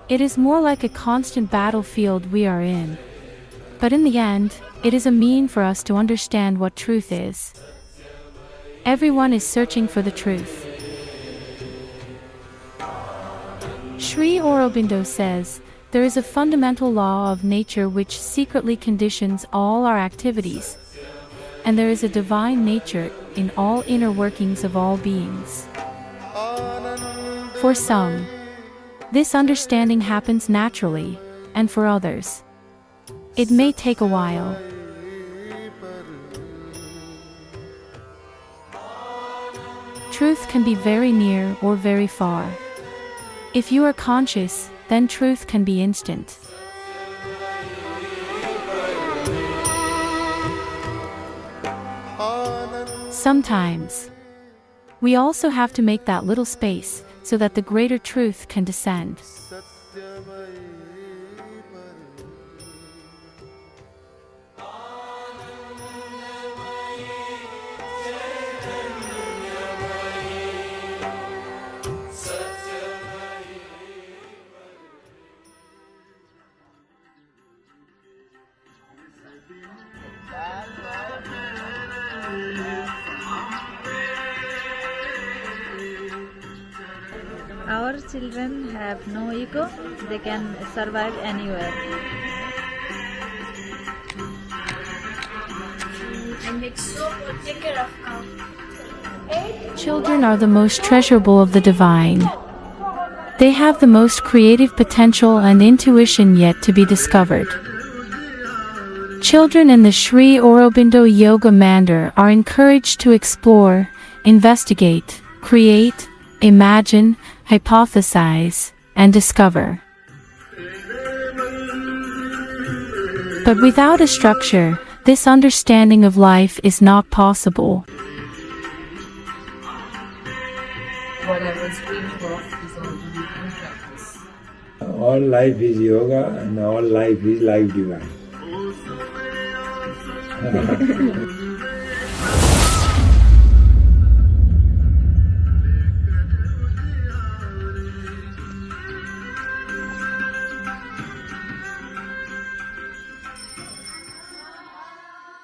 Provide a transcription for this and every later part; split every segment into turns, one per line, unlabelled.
It is more like a constant battlefield we are in. But in the end, it is a mean for us to understand what truth is. Everyone is searching for the truth. Sri Aurobindo says, there is a fundamental law of nature which secretly conditions all our activities, and there is a divine nature in all inner workings of all beings. For some, this understanding happens naturally, and for others, it may take a while. Truth can be very near or very far. If you are conscious, then truth can be instant. Sometimes, we also have to make that little space so that the greater truth can descend.
Our children have no ego, they can survive anywhere.
I make soap or take care of cow.
Children are the most treasurable of the divine. They have the most creative potential and intuition yet to be discovered. Children in the Sri Aurobindo Yoga Mandir are encouraged to explore, investigate, create, imagine, hypothesize, and discover. But without a structure, this understanding of life is not possible.
What I was dreaming of is already in practice.
All life is yoga and all life is life divine.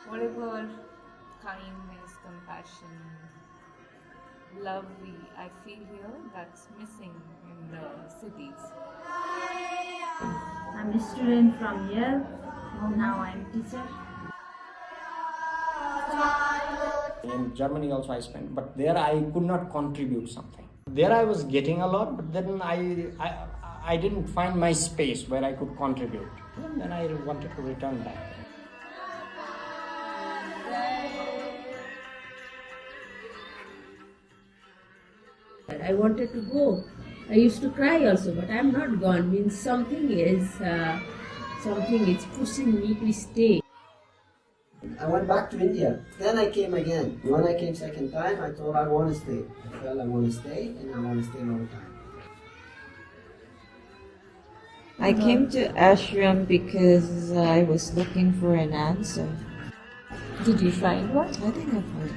Whatever kindness, compassion, love I feel here, that's missing in the cities.
I'm a student from here. Now I'm teacher.
In Germany also I spent, but there I could not contribute something. There I was getting a lot, but then I didn't find my space where I could contribute. And then I wanted to return back.
I wanted to go. I used to cry also, but I'm not gone. Means something is pushing me to stay.
I went back to India. Then I came again. When I came second time, I thought I want to stay. I felt I want to stay, and I want to stay a long time.
I came to ashram because I was looking for an answer.
Did you find one?
I think I found it.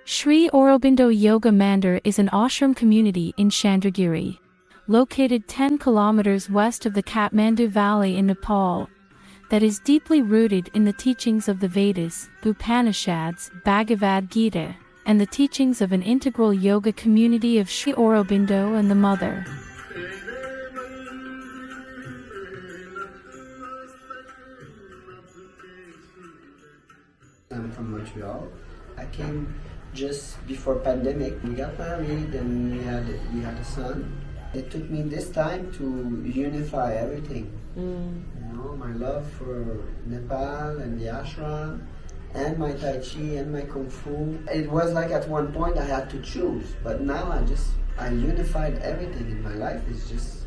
Sri Aurobindo Yoga Mandir is an ashram community in Chandragiri, located 10 kilometers west of the Kathmandu Valley in Nepal, that is deeply rooted in the teachings of the Vedas, Upanishads, Bhagavad Gita, and the teachings of an integral yoga community of Sri Aurobindo and the Mother.
I'm from Montreal. I came just before pandemic. We got married and we had a son. It took me this time to unify everything. You know, my love for Nepal and the ashram, and my Tai Chi and my Kung Fu. It was like at one point I had to choose, but now I unified everything in my life. It's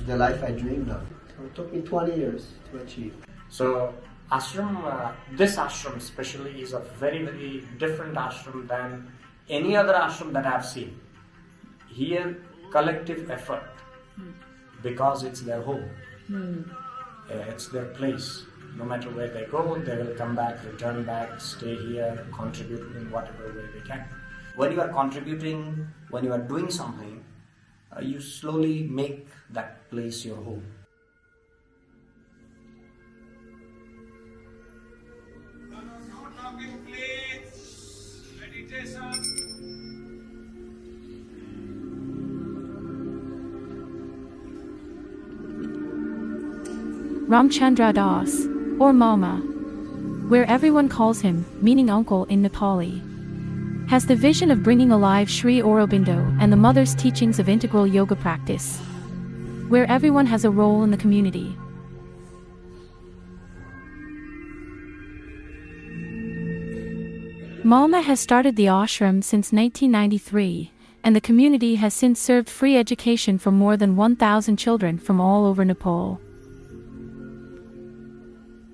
the life I dreamed of. So it took me 20 years to achieve.
So this ashram especially is a very, very different ashram than any other ashram that I've seen. Here, collective effort, because it's their home. It's their place. No matter where they go, they will come back, return back, stay here, contribute in whatever way they can. When you are contributing, when you are doing something, you slowly make that place your home.
Ramchandra Das, or Mama, where everyone calls him, meaning uncle in Nepali, has the vision of bringing alive Sri Aurobindo and the mother's teachings of integral yoga practice, where everyone has a role in the community. Mama has started the ashram since 1993, and the community has since served free education for more than 1,000 children from all over Nepal.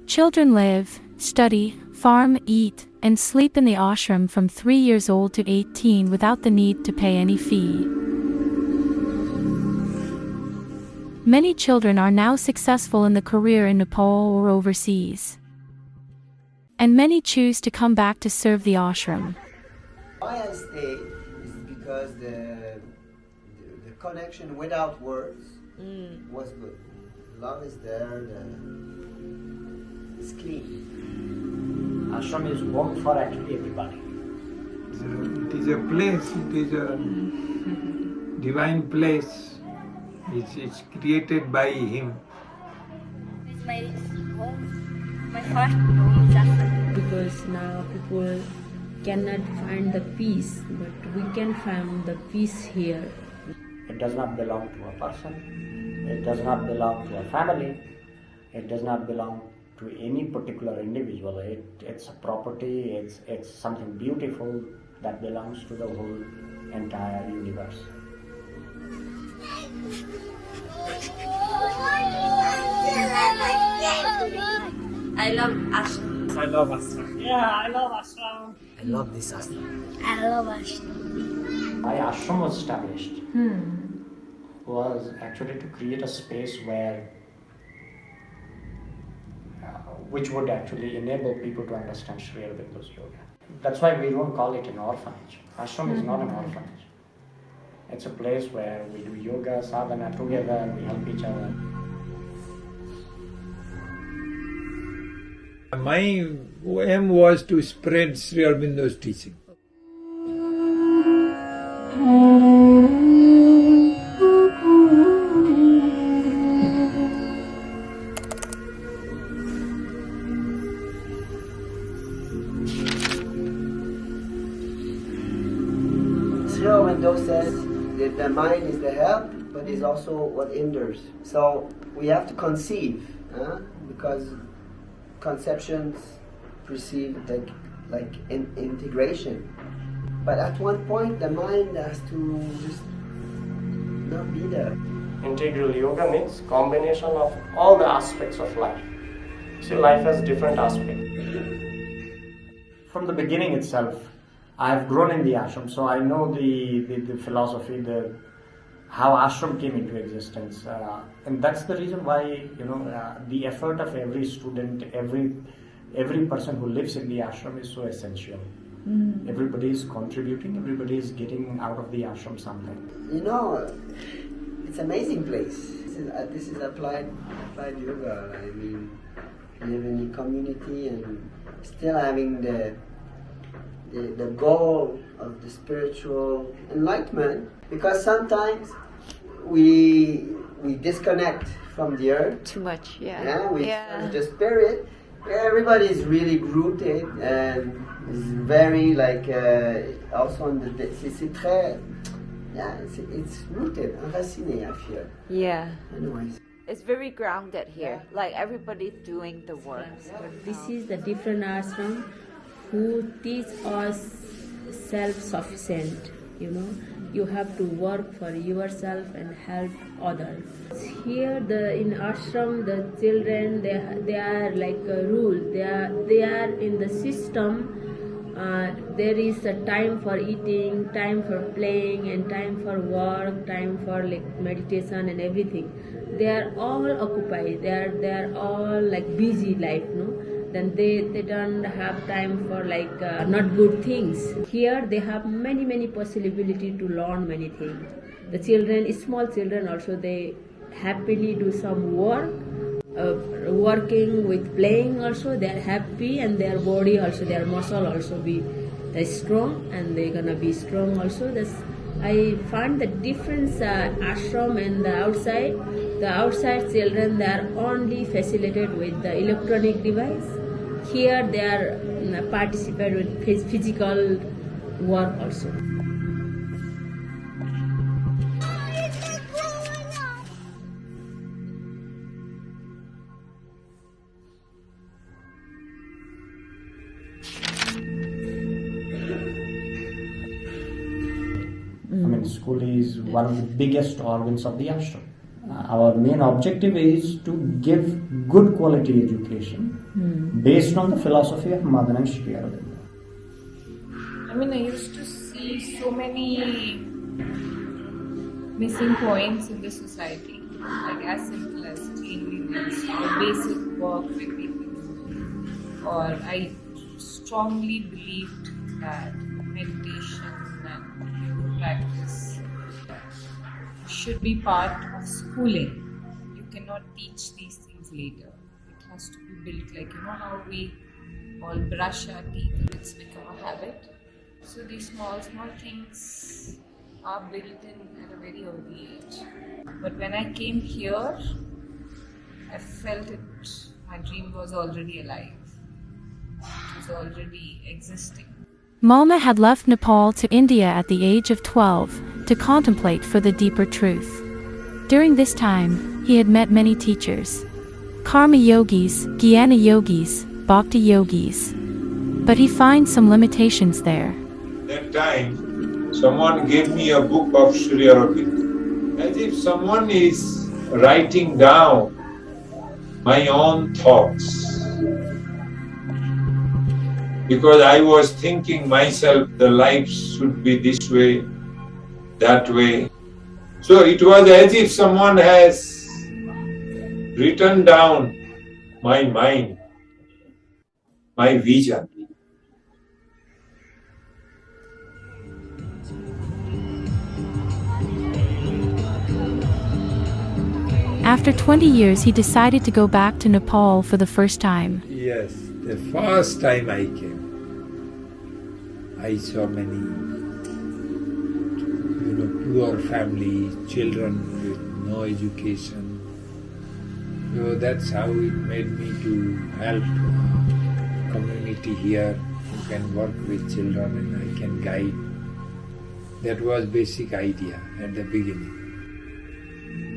Children live, study, farm, eat, and sleep in the ashram from 3 years old to 18 without the need to pay any fee. Many children are now successful in the career in Nepal or overseas, and many choose to come back to serve the ashram.
Why I stay is because the connection without words was good. Love is there, it's clean.
Ashram is home for actually everybody.
It is a place, it is a divine place. It's created by him.
It's my home. My first home is ashram.
Because now people cannot find the peace, but we can find the peace here.
It does not belong to a person. It does not belong to a family. It does not belong to any particular individual. It's a property. It's something beautiful that belongs to the whole entire universe.
I love ashram.
I love ashram.
Yeah, I love ashram.
I love this ashram.
I love ashram.
Why ashram was established was actually to create a space where which would actually enable people to understand Sri Aurobindo's yoga. That's why we don't call it an orphanage. Ashram is not an orphanage. It's a place where we do yoga, sadhana together, we help each other.
My aim was to spread Sri Aurobindo's teaching.
Sri Aurobindo says that the mind is the help, but is also what hinders. So we have to conceive, because conceptions perceive like integration. But at one point, the mind has to just not be there.
Integral yoga means combination of all the aspects of life. See, life has different aspects. From the beginning itself, I have grown in the ashram, so I know the philosophy, how ashram came into existence, and that's the reason why the effort of every student, every person who lives in the ashram is so essential. Everybody is contributing, everybody is getting out of the ashram something.
It's an amazing place. This is applied yoga. I mean, live in the community and still having the goal of the spiritual enlightenment, because sometimes we disconnect from the earth
Too much,
the spirit. Everybody is really rooted and is very also on the c'est très it's rooted, enraciné, I feel.
Yeah.
Anyways.
It's very grounded here. Like everybody's doing the work.
This is the different ashram who teach us self-sufficient. You have to work for yourself and help others. Here, in ashram, the children they are like a rule. They are in the system. There is a time for eating, time for playing, and time for work, time for like meditation and everything. They are all occupied. They are all like busy life, no. Then they don't have time for like not good things. Here they have many possibility to learn many things. The children, small children also, they happily do some work. Working with playing also, they are happy, and their body also, their muscle also be strong, and they're gonna be strong also. I find the difference ashram and the outside. The outside children, they are only facilitated with the electronic device. Here they are participate with physical work also.
School is one of the biggest organs of the ashram. Our main objective is to give good quality education based on the philosophy of Mother and Sri Aurobindo.
I used to see so many missing points in the society, like as simple as cleanliness or basic work that people do. Or I strongly believed that meditation and practice should be part of schooling. You cannot teach these things later. It has to be built like, how we all brush our teeth and it's become a habit. So these small things are built in at a very early age. But when I came here, I felt my dream was already alive. It was already existing.
Malma had left Nepal to India at the age of 12 to contemplate for the deeper truth. During this time, he had met many teachers, karma yogis, jnana yogis, bhakti yogis. But he finds some limitations there.
That time, someone gave me a book of Sri Aurobindo, as if someone is writing down my own thoughts. Because I was thinking myself, the life should be this way, that way. So it was as if someone has written down my mind, my vision.
After 20 years, he decided to go back to Nepal for the first time.
Yes, the first time I came, I saw many, poor families, children with no education. So that's how it made me to help community here who can work with children and I can guide. That was basic idea at the beginning.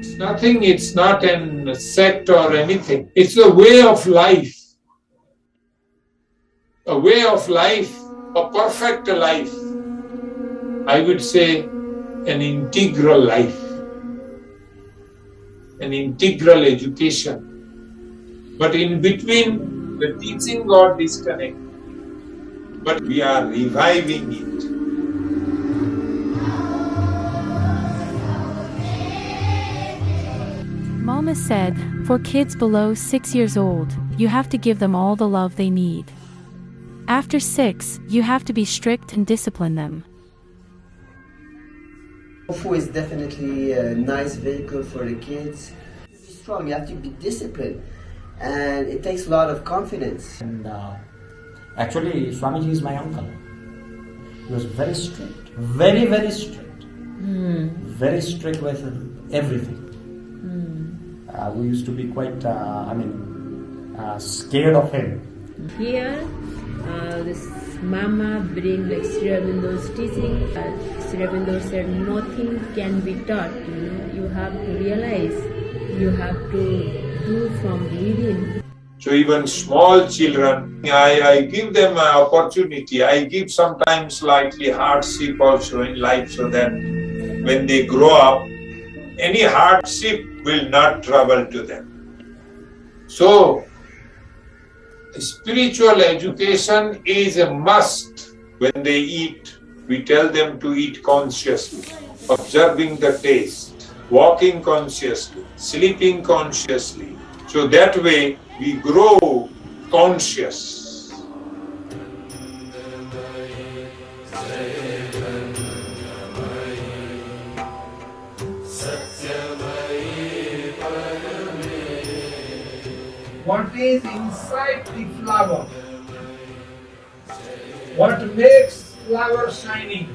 It's nothing, it's not a sect or anything. It's a way of life. A way of life, a perfect life. I would say an integral life, an integral education. But in between, the teaching got disconnected. But we are reviving it.
Mama said, for kids below 6 years old, you have to give them all the love they need. After 6, you have to be strict and discipline them.
Tofu is definitely a nice vehicle for the kids. Be strong, you have to be disciplined, and it takes a lot of confidence.
And actually, Swamiji is my uncle. He was very strict, very, very strict. Very strict with everything. We used to be quite, scared of him.
Here, this Mama bring like Sri Aurobindo's teaching. Sri Aurobindo said nothing can be taught. You have to realize, you have to do from within.
So even small children, I give them an opportunity. I give sometimes slightly hardship also in life so that when they grow up, any hardship will not trouble to them. So spiritual education is a must. When they eat, we tell them to eat consciously, observing the taste, walking consciously, sleeping consciously. So that way we grow conscious.
What is inside the flower? What makes flower shining?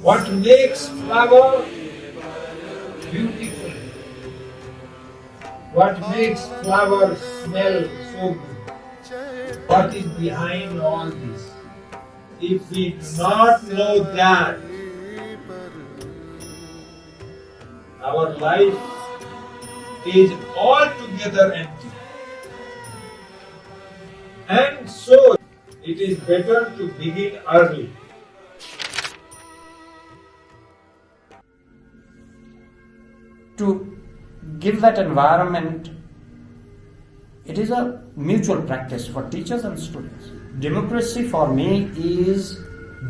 What makes flower beautiful? What makes flower smell so good? What is behind all this? If we do not know that, our life is altogether empty. And so it is better to begin early.
To give that environment, it is a mutual practice for teachers and students. Democracy for me is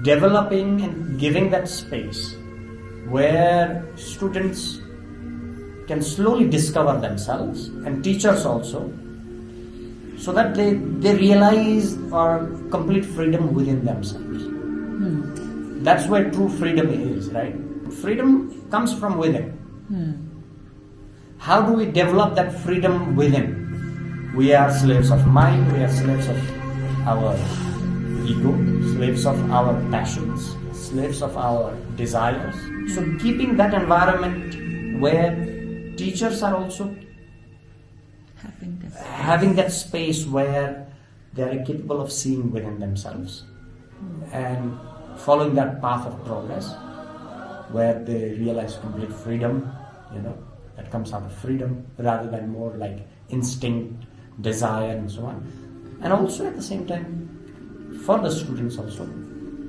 developing and giving that space where students can slowly discover themselves, and teachers also, so that they realize our complete freedom within themselves. That's where true freedom is, right? Freedom comes from within. How do we develop that freedom within? We are slaves of mind, we are slaves of our ego, slaves of our passions, slaves of our desires. So keeping that environment where teachers are also having that space where they are capable of seeing within themselves and following that path of progress where they realize complete freedom, that comes out of freedom rather than more like instinct, desire and so on. And also at the same time, for the students also,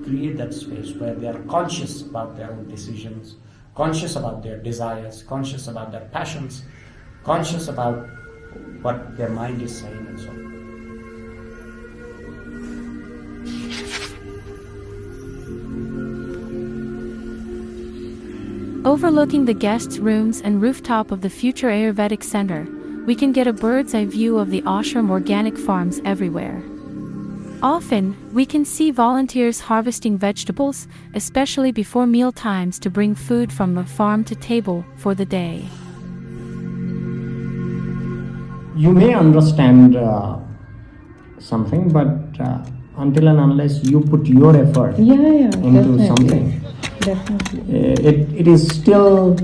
create that space where they are conscious about their own decisions, conscious about their desires, conscious about their passions, conscious about what their mind is saying and so on.
Overlooking the guests' rooms and rooftop of the future Ayurvedic Center, we can get a bird's eye view of the ashram organic farms everywhere. Often, we can see volunteers harvesting vegetables, especially before meal times, to bring food from the farm to table for the day.
You may understand something, but until and unless you put your effort into
definitely.
something,
Definitely.
it is still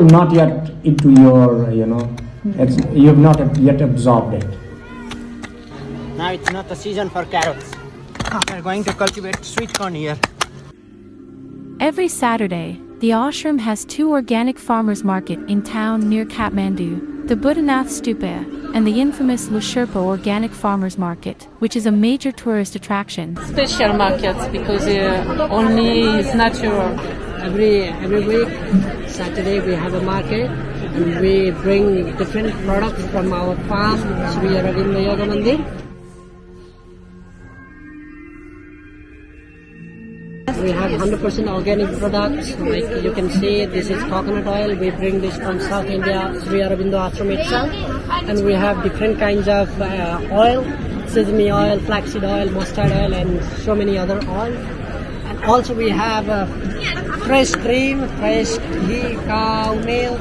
not yet into your, you have not yet absorbed it.
Now it's not the season for carrots. We're going to cultivate sweet corn here.
Every Saturday, the ashram has 2 organic farmers market in town near Kathmandu, the Buddhanath Stupa, and the infamous Lusherpa Organic Farmers Market, which is a major tourist attraction.
Special markets because only is natural.
Every week, Saturday we have a market and we bring different products from our farm, Sri Aurobindo Yoga Mandir. We have 100% organic products. Like you can see, this is coconut oil. We bring this from South India, Sri Aurobindo Ashram itself. And we have different kinds of oil, sesame oil, flaxseed oil, mustard oil, and so many other oils. And also we have fresh cream, fresh ghee, cow milk,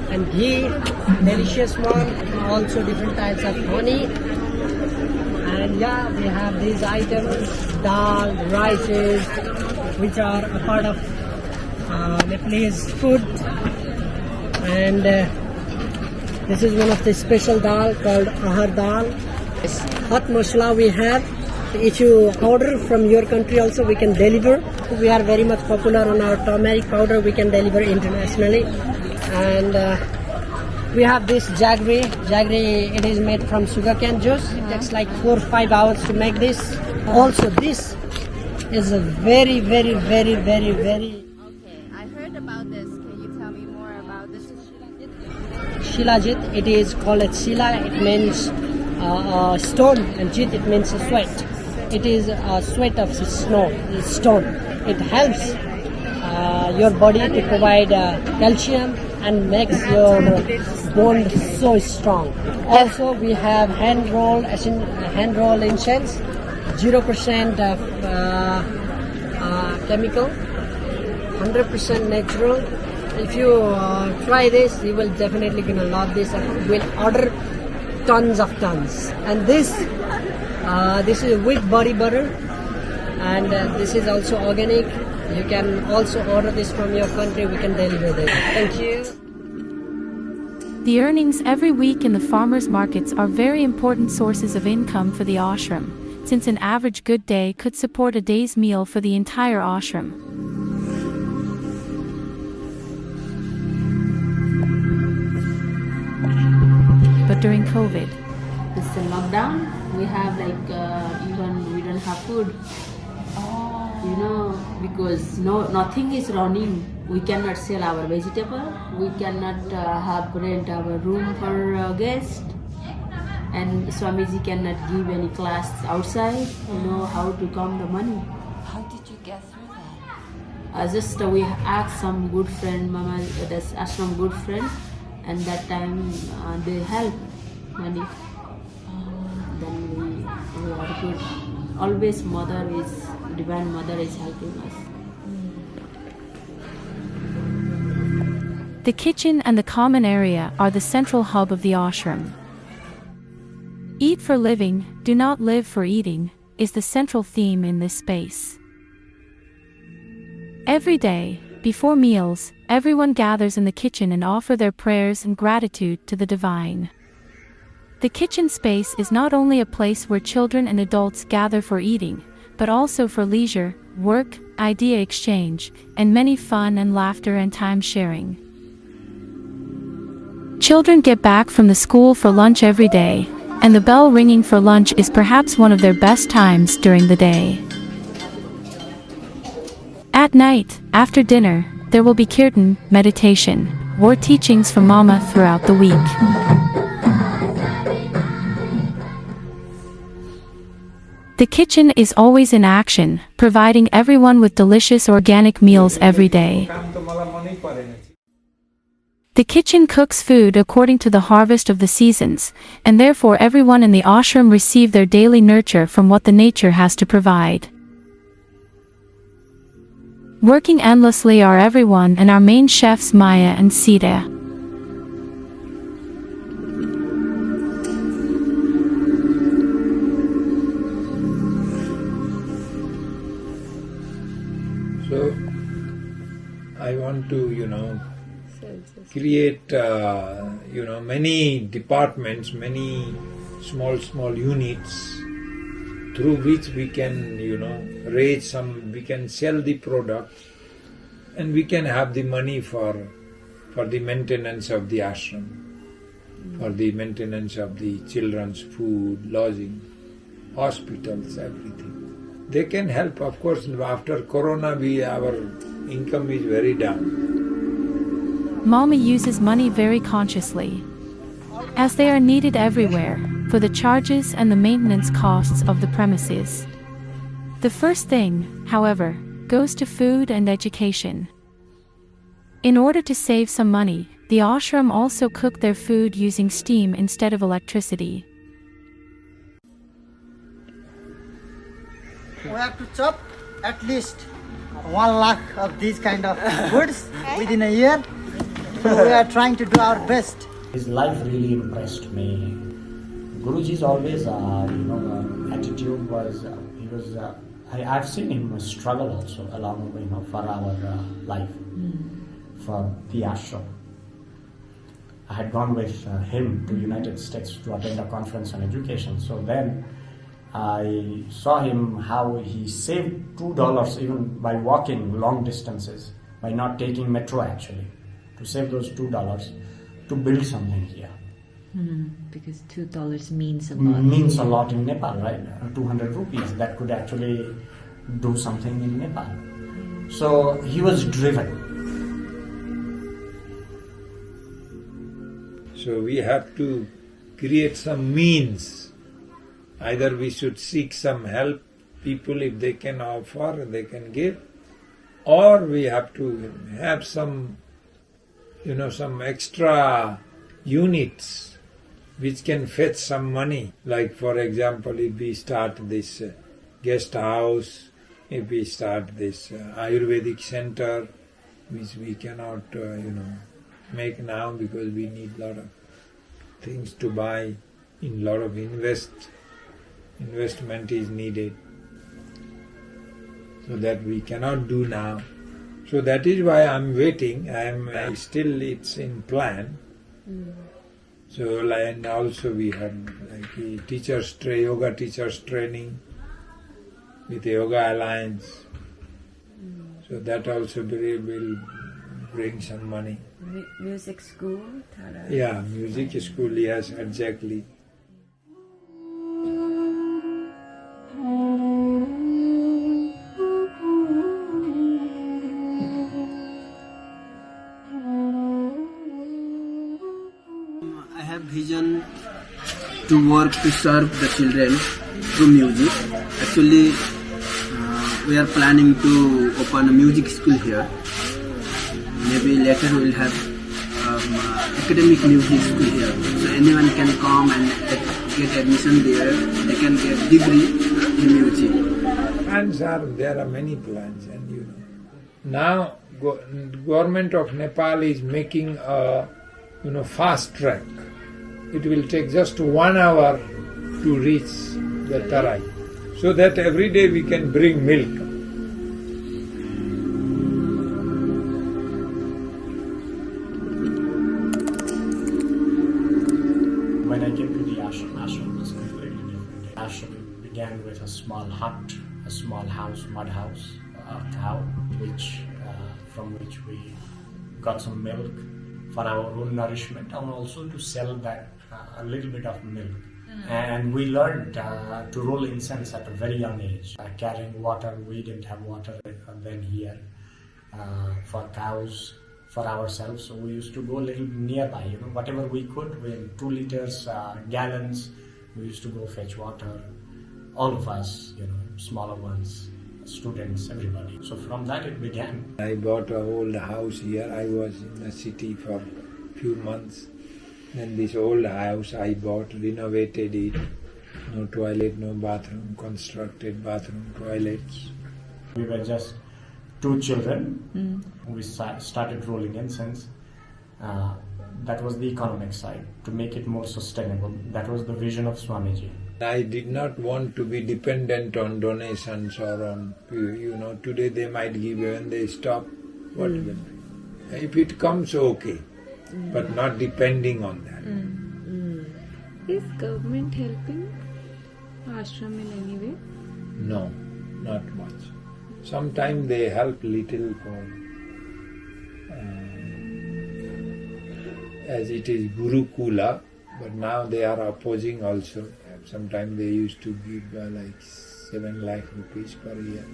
and ghee, delicious one. And also different types of honey. And we have these items, dal, rices, which are a part of Nepalese food. And this is one of the special dal called ahar dal. This hot masala we have. If you order from your country also, we can deliver. We are very much popular on our turmeric powder. We can deliver internationally. And We have this jaggery. Jaggery, it is made from sugarcane juice. It takes like 4 or 5 hours to make this. Also, this is a very.
Okay, I heard about this. Can you tell me more about this?
Shilajit, it is called a shila. It means stone, and jit, it means sweat. It is a sweat of stone. It helps your body to provide calcium and makes your bone so strong. Also, we have hand roll incense, 0% of chemical, 100% natural. If you try this, you will definitely gonna love this, and will order tons. And this is wheat body butter, and this is also organic. You can also order this from your country. We can deliver it. Thank you.
The earnings every week in the farmers' markets are very important sources of income for the ashram, since an average good day could support a day's meal for the entire ashram. But during COVID,
it's a lockdown. We have even we don't have food. Because nothing is running. We cannot sell our vegetable. We cannot rent our room for guests. And Swamiji cannot give any class outside. How to come the money.
How did you get through that?
We asked some good friend, Mama, that's ashram good friend, and that time they help money. Then we are good. Always Divine Mother is helping us.
the kitchen and the common area are the central hub of the ashram. Eat for living, do not live for eating, is the central theme in this space. Every day, before meals, everyone gathers in the kitchen and offer their prayers and gratitude to the divine. The kitchen space is not only a place where children and adults gather for eating, but also for leisure, work, idea exchange, and many fun and laughter and time sharing. Children get back from the school for lunch every day, and the bell ringing for lunch is perhaps one of their best times during the day. At night, after dinner, there will be kirtan, meditation, or teachings from Mama throughout the week. The kitchen is always in action, providing everyone with delicious organic meals every day. The kitchen cooks food according to the harvest of the seasons, and therefore everyone in the ashram receive their daily nurture from what the nature has to provide. Working endlessly are everyone and our main chefs Maya and Sita.
So, I want to, create, many departments, many small units through which we can, we can sell the product and we can have the money for the maintenance of the ashram, for the maintenance of the children's food, lodging, hospitals, everything. They can help. Of course, after Corona, our income is very down.
Mama uses money very consciously, as they are needed everywhere, for the charges and the maintenance costs of the premises. The first thing, however, goes to food and education. In order to save some money, the ashram also cook their food using steam instead of electricity.
We have to chop at least 1 lakh of these kind of goods within a year. So we are trying to do our best.
His life really impressed me. Guruji's always, attitude was, I've seen him struggle also along, for our life, for the ashram. I had gone with him to United States to attend a conference on education. So then I saw him how he saved $2 even by walking long distances, by not taking metro actually. To save those $2, to build something here.
Because $2 means a lot.
Means a lot in Nepal, right? 200 rupees, that could actually do something in Nepal. So he was driven.
So we have to create some means. Either we should seek some help, people if they can offer, they can give, or we have to have some, some extra units which can fetch some money. Like for example, if we start this guest house, if we start this Ayurvedic center, which we cannot, make now because we need lot of things to buy, in lot of investment is needed. So that we cannot do now. So that is why I'm waiting. Still it's in plan. So and also we have like a yoga teachers training with the Yoga Alliance. So that also will bring some money.
Music school?
Yeah, music school, yes, exactly.
I have vision to work to serve the children through music. Actually, we are planning to open a music school here. Maybe later we will have academic music school here. So anyone can come and get admission there. They can get degree in music.
There are many plans, and now government of Nepal is making a fast track. It will take just 1 hour to reach the Tarai, so that every day we can bring milk.
When I came to the ashram was completely different. Ashram began with a small hut, a small house, mud house, a cow, from which we got some milk for our own nourishment, and also to sell that a little bit of milk. And we learned to roll incense at a very young age. Carrying water, we didn't have water then here for cows, for ourselves. So we used to go a little nearby, whatever we could, with 2 liters, gallons, we used to go fetch water. All of us, smaller ones, students, everybody. So from that it began. I bought an old house here. I was in the city for a few months. Then this old house I bought, renovated it. No toilet, no bathroom, constructed bathroom, toilets. We were just 2 children. We started rolling incense. That was the economic side, to make it more sustainable. That was the vision of Swamiji. I did not want to be dependent on donations or on, today they might give and they stop. What will? If it comes, okay, but not depending on that.
Is government helping ashram in any way?
No, not much. Sometimes they help little for, as it is Gurukula, but now they are opposing also. Sometimes they used to give like 7 lakh rupees per year.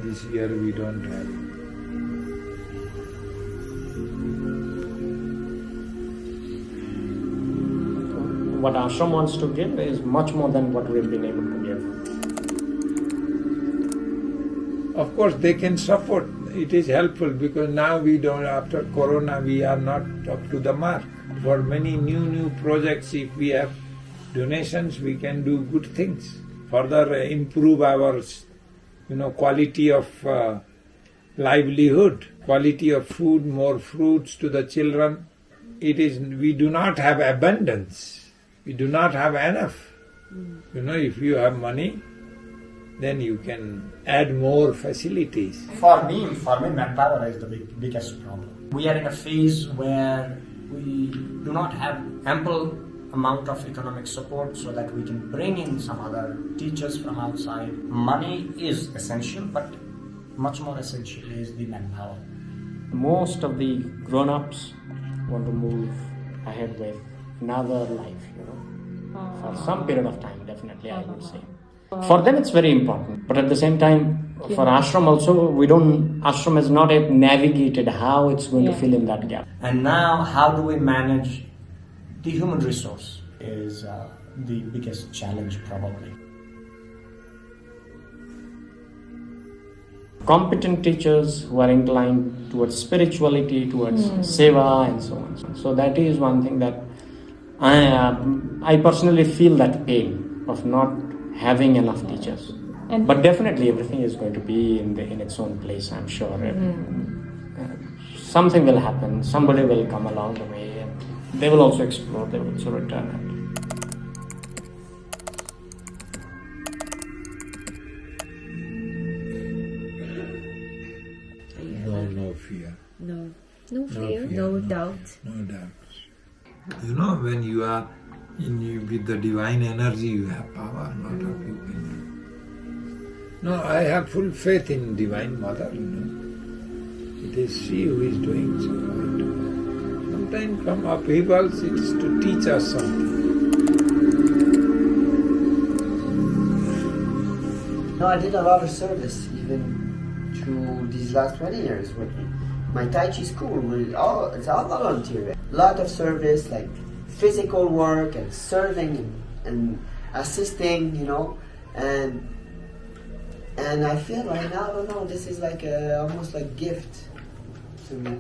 This year we don't have it. What ashram wants to give is much more than what we've been able to give. Of course they can support, it is helpful because now we don't, after Corona we are not up to the mark. For many new projects, if we have donations, we can do good things. Further improve our, quality of livelihood, quality of food, more fruits to the children. We do not have abundance. We do not have enough. If you have money, then you can add more facilities. For me, manpower is the biggest problem. We are in a phase where we do not have ample amount of economic support so that we can bring in some other teachers from outside. Money is essential, but much more essential is the manpower. Most of the grown-ups
want to move ahead with another life, for some period of time, definitely, I would say. For them, it's very important. But at the same time, for ashram also, ashram has not yet navigated how it's going to fill in that gap. And now, how do we manage the human resource is the biggest challenge, probably. Competent teachers who are inclined towards spirituality, towards seva and so on. So that is one thing that I personally feel that pain of not having enough teachers. But definitely everything is going to be in its own place, I'm sure. Something will happen, somebody will come along the way, and they will also explore, they will also return.
No fear.
No fear, no doubt.
No doubt. When you are with the divine energy, you have power, lot of you can do. No, I have full faith in Divine Mother, It is she who is doing so. Sometimes from upheavals, it is to teach us something.
No, I did a lot of service even through these last 20 years with my Tai Chi school. It's all volunteer. A lot of service, like physical work and serving and assisting, and I feel right now, I don't know, this is like almost like gift to me.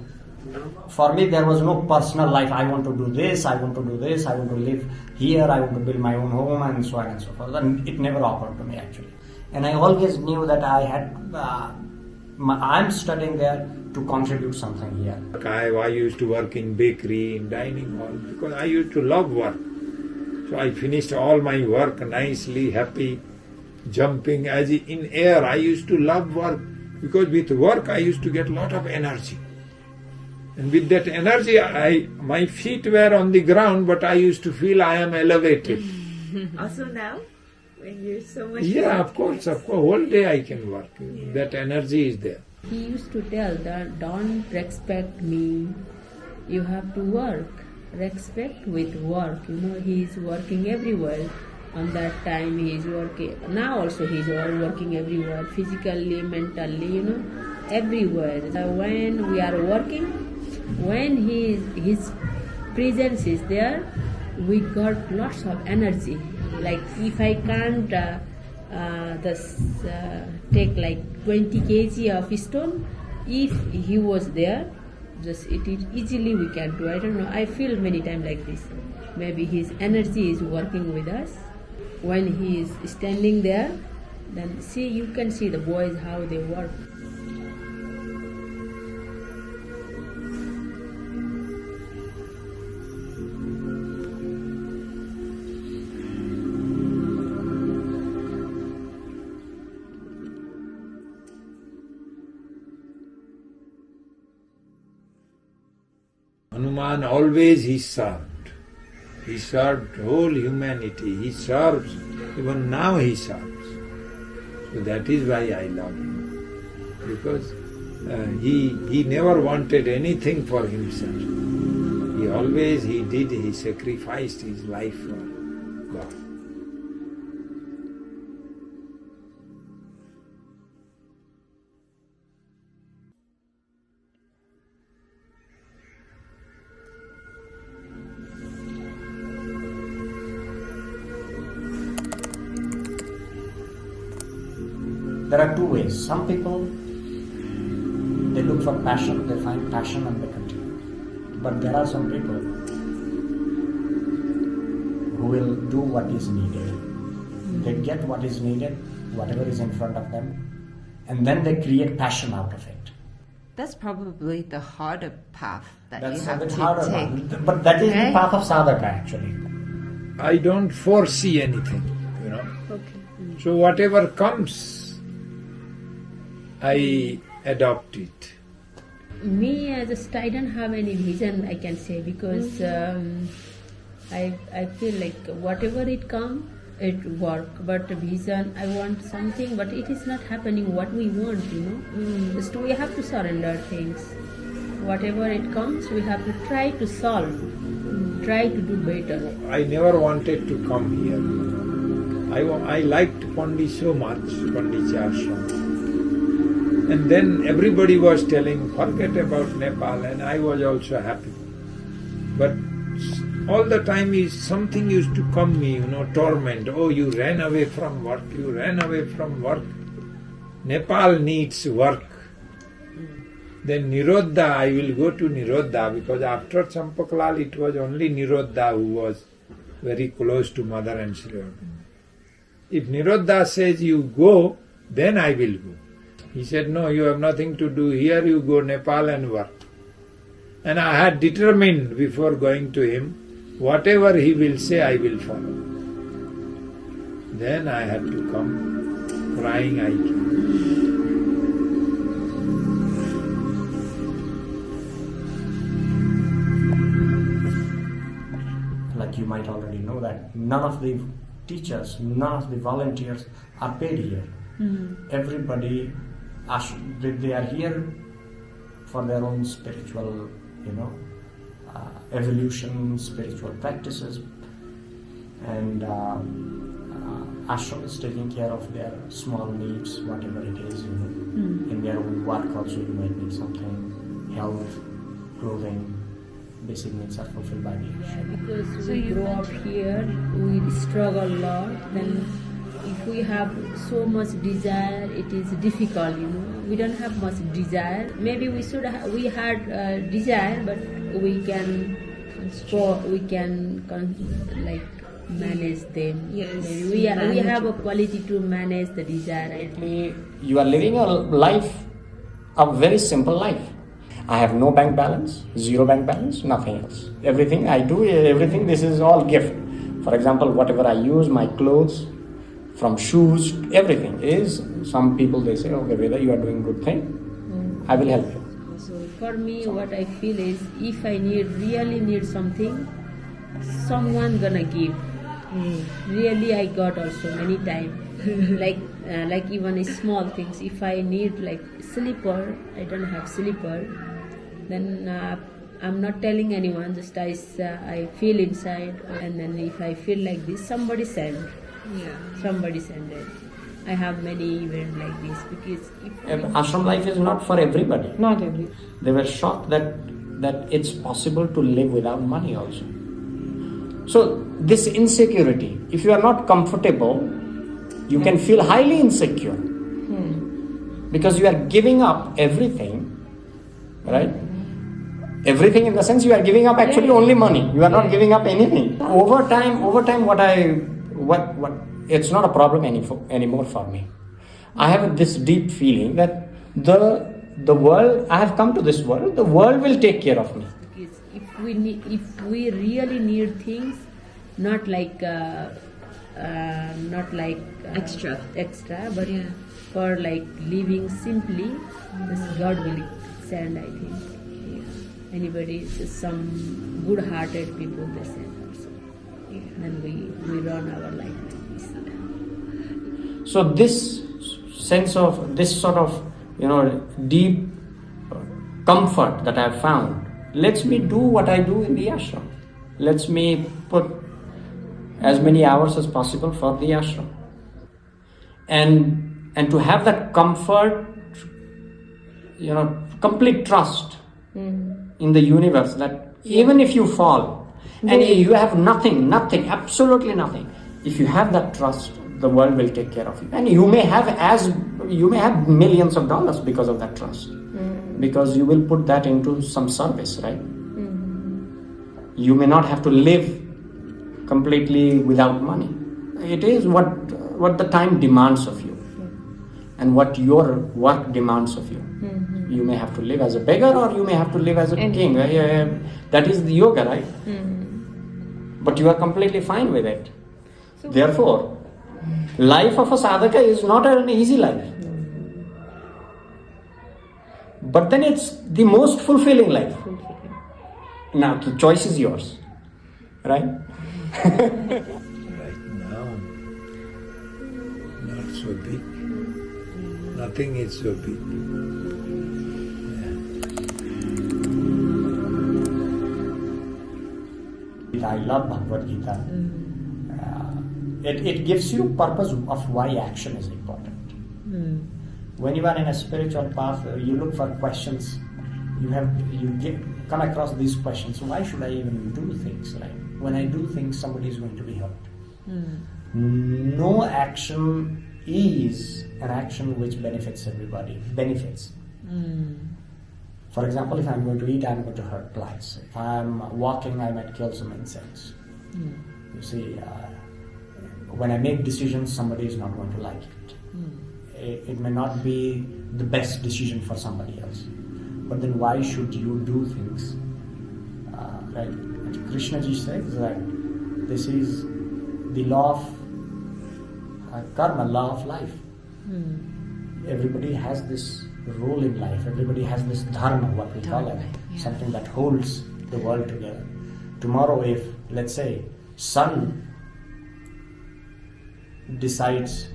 For me, there was no personal life. I want to do this, I want to do this, I want to live here, I want to build my own home, and so on and so forth. And it never occurred to me, actually. And I always knew that I'm studying there to contribute something here.
I used to work in bakery, in dining hall, because I used to love work. So I finished all my work nicely, happy, jumping as in air. I used to love work, because with work I used to get a lot of energy. And with that energy, my feet were on the ground, but I used to feel I am elevated.
Also now, when you're so much...
Yeah, of course, whole day I can work. That energy is there.
He used to tell that, don't respect me, you have to work. Respect with work. He is working everywhere. On that time he is working. Now also he is working everywhere, physically, mentally, everywhere. When we are working, when his presence is there, we got lots of energy. Like if I can't take like 20 kg of stone, if he was there, it is easily we can do. I don't know, I feel many times like this. Maybe his energy is working with us. When he is standing there, then you can see the boys how they work.
Hanuman always he served. He served whole humanity. He serves. Even now he serves. So that is why I love him. Because he never wanted anything for himself. He sacrificed his life for God.
There are two ways. Some people, they look for passion, they find passion and they continue. But there are some people who will do what is needed. They get what is needed, whatever is in front of them, and then they create passion out of it.
That's probably the harder path that
That's
you have
a bit
to
harder
take.
one. But that is the path of sadhaka, actually.
I don't foresee anything,
Okay.
So whatever comes, I adopt it.
Me as I don't have any vision, I can say, because I feel like whatever it comes, it work. But vision, I want something, but it is not happening what we want, Just we have to surrender things. whatever it comes, we have to try to solve, try to do better.
I never wanted to come here. I liked Pandi so much, Panditji Ashram. And then everybody was telling, forget about Nepal, and I was also happy. But all the time something used to come me, torment. Oh, you ran away from work, you ran away from work. Nepal needs work. Then Nirodha, I will go to Nirodha, because after Champaklal it was only Nirodha who was very close to Mother and Sri Aurobindo. If Nirodha says you go, then I will go. He said, no, you have nothing to do here, you go Nepal and work. And I had determined before going to him, whatever he will say, I will follow. Then I had to come, crying I came.
Like you might already know that none of the teachers, none of the volunteers are paid here. Everybody, they are here for their own spiritual, evolution, spiritual practices, and ashram is taking care of their small needs, whatever it is. In their own work also you might need something, health, clothing. Basic needs are fulfilled by the ashram.
Because we grow up here, we struggle a lot. Then, if we have so much desire, it is difficult. We don't have much desire. Maybe we had desire, but we can manage them.
Yes.
Maybe we have a quality to manage the desire.
You are living a very simple life. I have no bank balance, zero bank balance, nothing else. Everything I do, this is all gift. For example, whatever I use, my clothes, from shoes, everything is, some people they say, okay, Veda, you are doing good thing, I will help you.
So for me, what I feel is, if I really need something, someone gonna give. Really, I got also many times. like even small things. If I need like slipper, I don't have slipper. Then I'm not telling anyone. Just I feel inside, and then if I feel like this, somebody send. Somebody send it. I have many events like this because
ashram life is not for everybody.
Not everybody.
They were shocked that it's possible to live without money also. So this insecurity, if you are not comfortable, you can feel highly insecure because you are giving up everything, right? Everything in the sense you are giving up actually only money. You are not giving up anything. Over time, what it's not a problem anymore for me. I have this deep feeling that the world, I have come to this world, the world will take care of me.
Because if we really need things, not like
extra,
but for like living simply, God will send, I think. Anybody, some good-hearted people, they send also. Then we run our life like this.
So this sense of, this sort of, deep comfort that I have found lets me do what I do in the ashram. Lets me put as many hours as possible for the ashram. And to have that comfort, complete trust in the universe that even if you fall and you have nothing, absolutely nothing, if you have that trust, the world will take care of you. And you may have millions of dollars because of that trust. Because you will put that into some service, right? You may not have to live completely without money. It is what the time demands of you and what your work demands of you. You may have to live as a beggar or you may have to live as a king. That is the yoga, right? But you are completely fine with it. Therefore, life of a sadhaka is not an easy life. But then it's the most fulfilling life. Now, the choice is yours. Right?
Right now, not so big. Nothing is so big.
love Bhagavad Gita. It gives you purpose of why action is important. When you are in a spiritual path, you look for questions. Come across these questions. Why should I even do things? Right? When I do things, somebody is going to be hurt. No action is an action which benefits everybody. For example, if I'm going to eat, I'm going to hurt plants. If I'm walking, I might kill some insects. You see, when I make decisions, somebody is not going to like it. It may not be the best decision for somebody else. But then why should you do things? Right? Krishna ji says that this is the law of karma, law of life. Everybody has this role in life. Everybody has this dharma, what we call it, something that holds the world together. Tomorrow, if, let's say, sun decides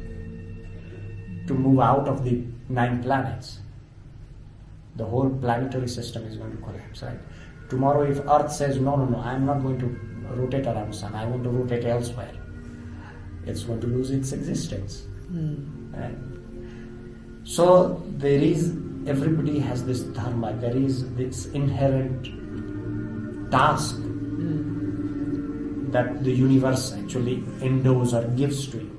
to move out of the 9 planets, the whole planetary system is going to collapse, right? Tomorrow, if Earth says, no, I'm not going to rotate around sun, I want to rotate elsewhere, it's going to lose its existence. Right? So everybody has this dharma, there is this inherent task that the universe actually endows or gives to you.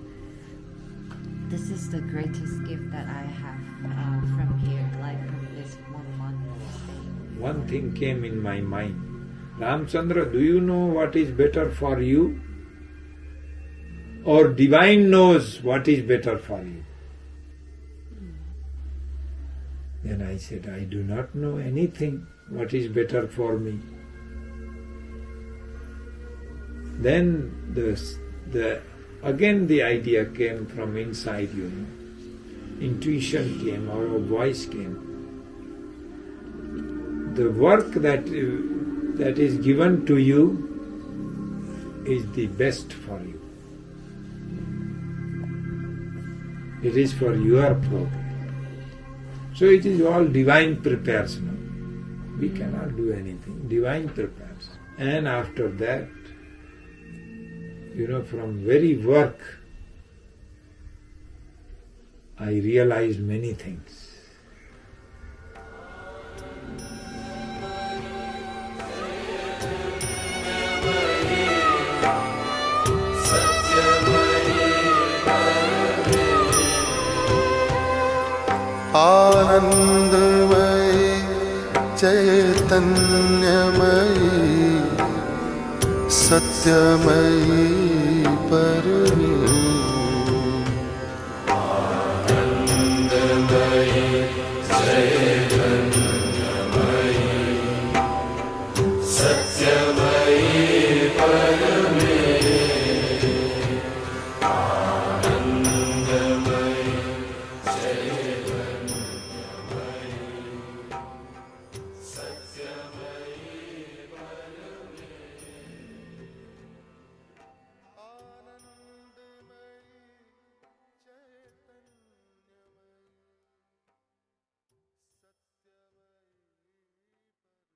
This is the greatest gift that I have from here, like from this 1 month stay.
One thing came in my mind. Ramchandra, do you know what is better for you? Or Divine knows what is better for you? Then I said, I do not know anything what is better for me. Then again the idea came from inside, Intuition came, or a voice came. The work that is given to you is the best for you. It is for your progress. So it is all divine prepares now. We cannot do anything. Divine prepares. And after that, from very work, I realized many things.
Anandamayi चैतन्यमयी सत्यमयी Parmeshwari